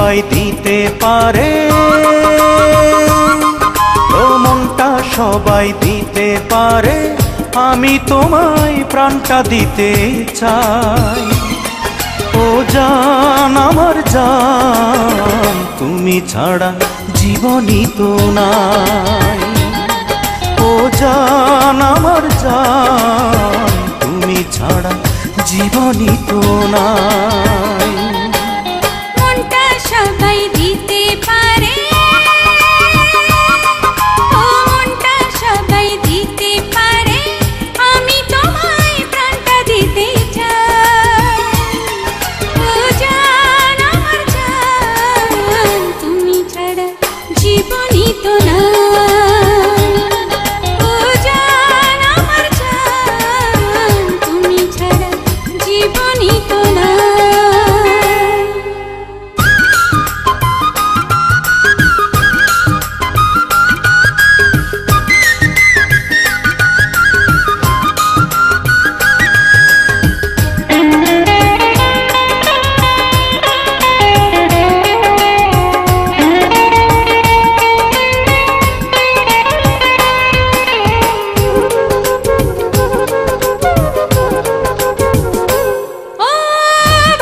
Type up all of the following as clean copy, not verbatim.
সবাই দিতে পারে, ও মনটা সবাই দিতে পারে, আমি তোমায় প্রাণটা দিতে চাই। ও জান আমার জান, তুমি ছাড়া জীবনই তো নাই। ও জান আমার জান, তুমি ছাড়া জীবনই তো নাই। মনটা সবাই দিতে পারে, ও মনটা সবাই দিতে পারে, আমি তোমায় প্রাণটা দিতে চাই। ও জান আমার জান, তুমি ছাড়া জীবনই তো নাই। ও জান আমার জান, তুমি ছাড়া জীবনই তো নাই। ও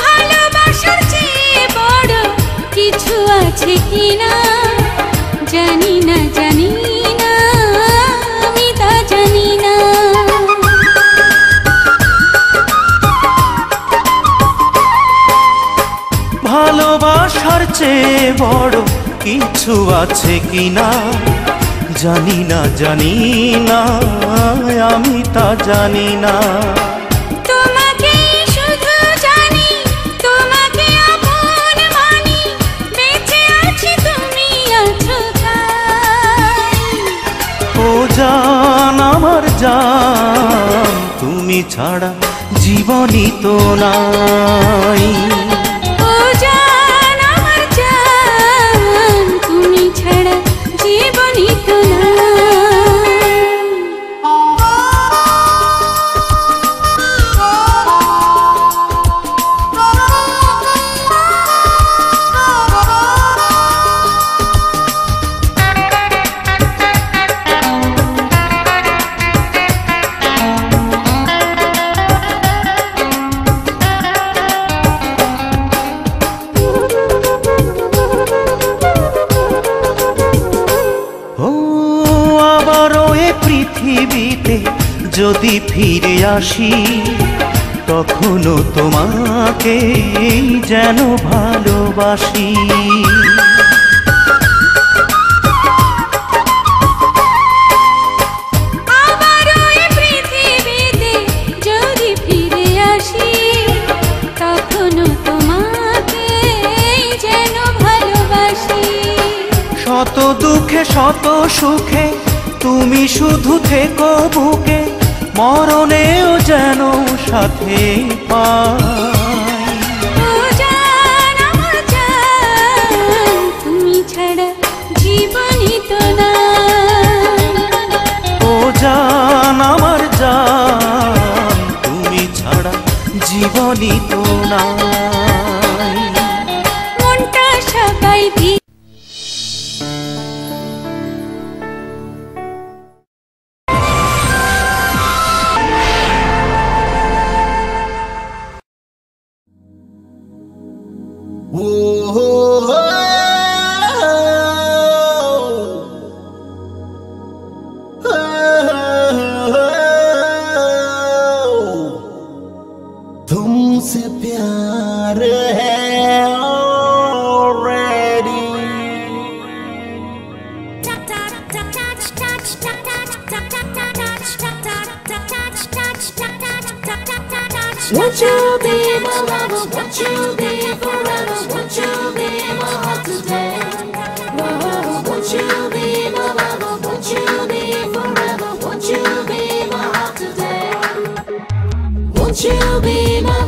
ভালোবাসার চেয়ে বড় কিছু আছে কিনা জানি না, জানি না, আমি তা জানি না। ভালোবাসার চেয়ে বড় কিছু আছে কিনা জানি না, জানি না, আমি তা জানি না। তোমাকে শুধু জানি, তোমাকে আপন মানি, বেঁচে আছি তুমি আছো তাই। ও জান আমার জান, তুমি ছাড়া জীবনই তো নাই। ও জান আমার জান, তুমি ছাড়া জীবনই তো নাই। ও আবারও এ পৃথিবীতে যদি ফিরে আসি, তখনও তোমাকে যেন ভালোবাসি। আবারও এই পৃথিবীতে যদি ফিরে আসি, তখনও তোমাকে যেন ভালোবাসি। শত দুঃখে শত সুখে তুমি শুধু থেকো বুকে, মরণেও যেন সাথে পাই। ও জান আমার জান, তুমি ছাড়া জীবনই তো নাই। ও জান আমার জান, তুমি ছাড়া জীবনই তো নাই। মনটা সবাই तुमसे प्यार है already। Won't you be my lover? Won't you be forever? Won't you be my heart today? Won't you be my lover? Won't you be forever? Won't you be my heart today? Won't you be my